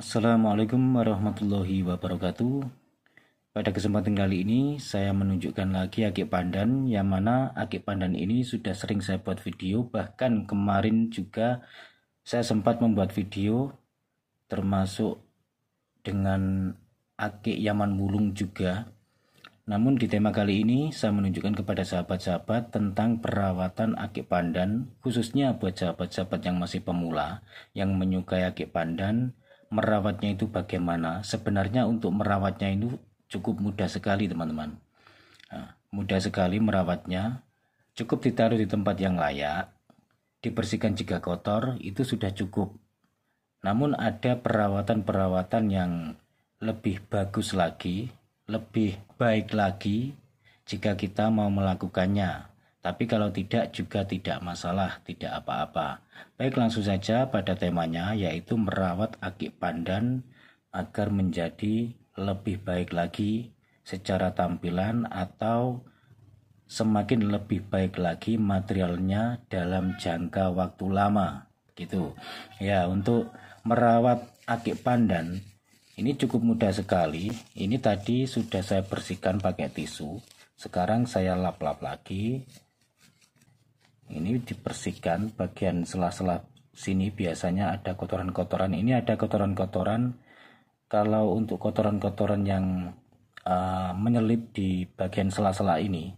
Assalamualaikum warahmatullahi wabarakatuh. Pada kesempatan kali ini saya menunjukkan lagi akik pandan, yang mana akik pandan ini sudah sering saya buat video. Bahkan kemarin juga saya sempat membuat video termasuk dengan akik Yaman Wulung juga. Namun di tema kali ini saya menunjukkan kepada sahabat-sahabat tentang perawatan akik pandan, khususnya buat sahabat-sahabat yang masih pemula yang menyukai akik pandan. Merawatnya itu bagaimana? Sebenarnya untuk merawatnya itu cukup mudah sekali, teman-teman. Mudah sekali merawatnya. Cukup ditaruh di tempat yang layak, dibersihkan jika kotor, itu sudah cukup. Namun ada perawatan-perawatan yang lebih bagus lagi, lebih baik lagi jika kita mau melakukannya. Tapi kalau tidak juga tidak masalah, tidak apa-apa. Baik, langsung saja pada temanya, yaitu merawat akik pandan agar menjadi lebih baik lagi secara tampilan atau semakin lebih baik lagi materialnya dalam jangka waktu lama. Gitu. Ya, untuk merawat akik pandan ini cukup mudah sekali. Ini tadi sudah saya bersihkan pakai tisu. Sekarang saya lap-lap lagi. Ini dibersihkan bagian sela-sela sini, biasanya ada kotoran-kotoran. Ini ada kotoran-kotoran. Kalau untuk kotoran-kotoran yang menyelip di bagian sela-sela ini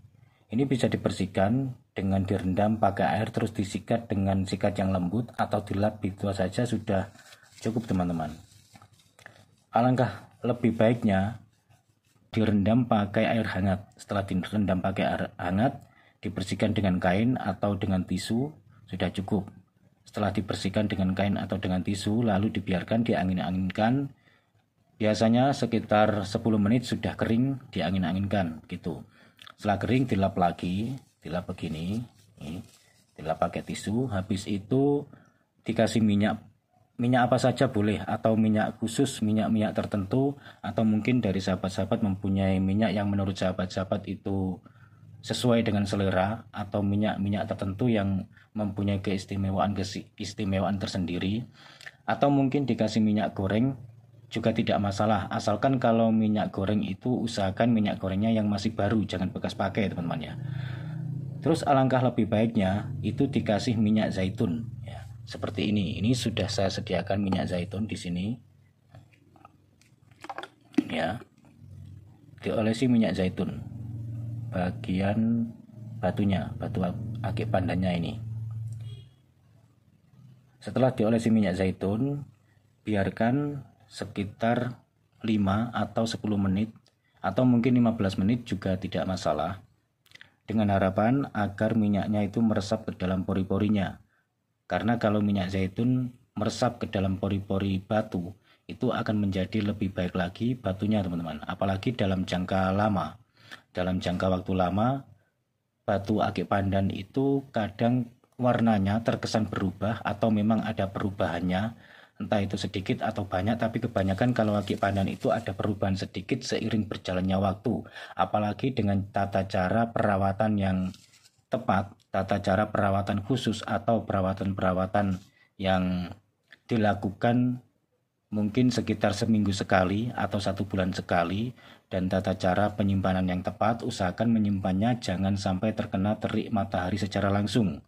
bisa dibersihkan dengan direndam pakai air, terus disikat dengan sikat yang lembut atau dilap itu saja sudah cukup, teman-teman. Alangkah lebih baiknya direndam pakai air hangat. Setelah direndam pakai air hangat, dibersihkan dengan kain atau dengan tisu, sudah cukup. Setelah dibersihkan dengan kain atau dengan tisu, lalu dibiarkan diangin-anginkan. Biasanya sekitar 10 menit sudah kering, diangin-anginkan gitu. Setelah kering dilap lagi, dilap begini, dilap pakai tisu. Habis itu dikasih minyak apa saja boleh, atau minyak khusus, minyak tertentu, atau mungkin dari sahabat-sahabat mempunyai minyak yang menurut sahabat-sahabat itu sesuai dengan selera, atau minyak tertentu yang mempunyai keistimewaan tersendiri, atau mungkin dikasih minyak goreng juga tidak masalah, asalkan kalau minyak goreng itu usahakan minyak gorengnya yang masih baru, jangan bekas pakai, teman-teman ya. Terus alangkah lebih baiknya itu dikasih minyak zaitun ya, seperti ini. Ini sudah saya sediakan minyak zaitun di sini ya. Diolesi minyak zaitun bagian batunya, batu akik pandannya ini. Setelah diolesi minyak zaitun, biarkan sekitar 5 atau 10 menit atau mungkin 15 menit juga tidak masalah, dengan harapan agar minyaknya itu meresap ke dalam pori-porinya. Karena kalau minyak zaitun meresap ke dalam pori-pori batu, itu akan menjadi lebih baik lagi batunya, teman-teman. Apalagi dalam jangka lama. Dalam jangka waktu lama, batu akik pandan itu kadang warnanya terkesan berubah atau memang ada perubahannya, entah itu sedikit atau banyak, tapi kebanyakan kalau akik pandan itu ada perubahan sedikit seiring berjalannya waktu. Apalagi dengan tata cara perawatan yang tepat, tata cara perawatan khusus atau perawatan-perawatan yang dilakukan mungkin sekitar seminggu sekali atau 1 bulan sekali, dan tata cara penyimpanan yang tepat, usahakan menyimpannya jangan sampai terkena terik matahari secara langsung.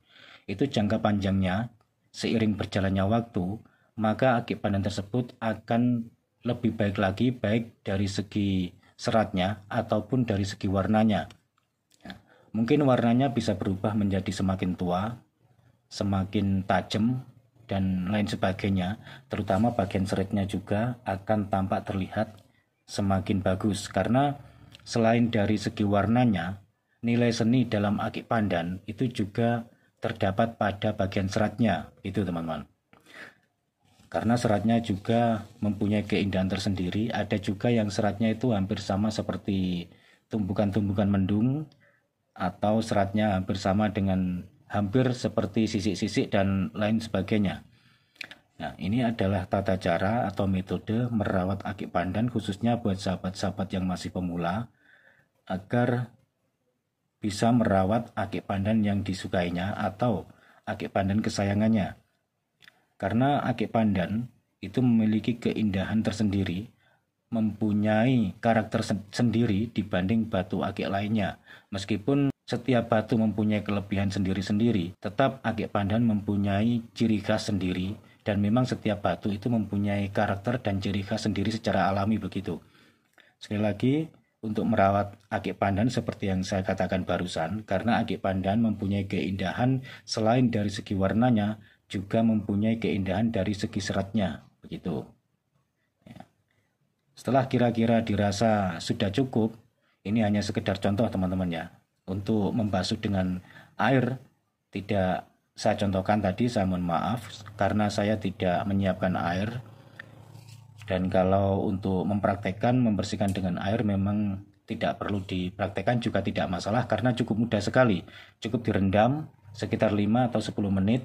Itu jangka panjangnya, seiring berjalannya waktu, maka akik pandan tersebut akan lebih baik lagi, baik dari segi seratnya ataupun dari segi warnanya. Mungkin warnanya bisa berubah menjadi semakin tua, semakin tajam, dan lain sebagainya. Terutama bagian seratnya juga akan tampak terlihat semakin bagus. Karena selain dari segi warnanya, nilai seni dalam akik pandan itu juga terdapat pada bagian seratnya, itu teman-teman. Karena seratnya juga mempunyai keindahan tersendiri. Ada juga yang seratnya itu hampir sama seperti tumbukan-tumbukan mendung, atau seratnya hampir sama dengan hampir seperti sisik-sisik dan lain sebagainya. Nah, ini adalah tata cara atau metode merawat akik pandan khususnya buat sahabat-sahabat yang masih pemula, agar bisa merawat akik pandan yang disukainya atau akik pandan kesayangannya. Karena akik pandan itu memiliki keindahan tersendiri, mempunyai karakter sendiri dibanding batu akik lainnya. Meskipun setiap batu mempunyai kelebihan sendiri-sendiri, tetap akik pandan mempunyai ciri khas sendiri, dan memang setiap batu itu mempunyai karakter dan ciri khas sendiri secara alami begitu. Sekali lagi, untuk merawat akik pandan seperti yang saya katakan barusan, karena akik pandan mempunyai keindahan selain dari segi warnanya, juga mempunyai keindahan dari segi seratnya begitu. Setelah kira-kira dirasa sudah cukup, ini hanya sekedar contoh teman-teman ya. Untuk membasuh dengan air, tidak saya contohkan tadi, saya mohon maaf karena saya tidak menyiapkan air. Dan kalau untuk mempraktekkan membersihkan dengan air memang tidak perlu dipraktekkan, juga tidak masalah karena cukup mudah sekali. Cukup direndam sekitar 5 atau 10 menit.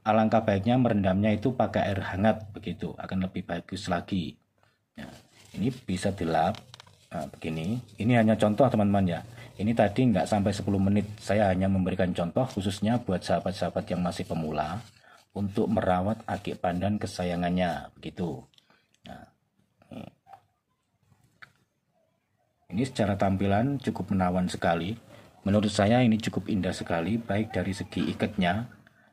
Alangkah baiknya merendamnya itu pakai air hangat begitu, akan lebih bagus lagi. Nah, ini bisa dilap begini. Ini hanya contoh teman-teman ya. Ini tadi nggak sampai 10 menit. Saya hanya memberikan contoh khususnya buat sahabat-sahabat yang masih pemula untuk merawat akik pandan kesayangannya begitu. Nah, ini secara tampilan cukup menawan sekali. Menurut saya ini cukup indah sekali, baik dari segi ikatnya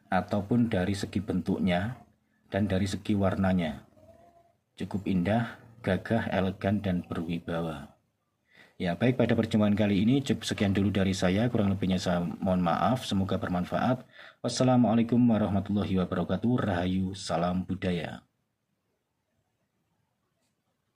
ataupun dari segi bentuknya dan dari segi warnanya. Cukup indah, gagah, elegan, dan berwibawa. Ya, baik, pada perjumpaan kali ini cukup sekian dulu dari saya. Kurang lebihnya saya mohon maaf. Semoga bermanfaat. Wassalamualaikum warahmatullahi wabarakatuh. Rahayu, salam budaya.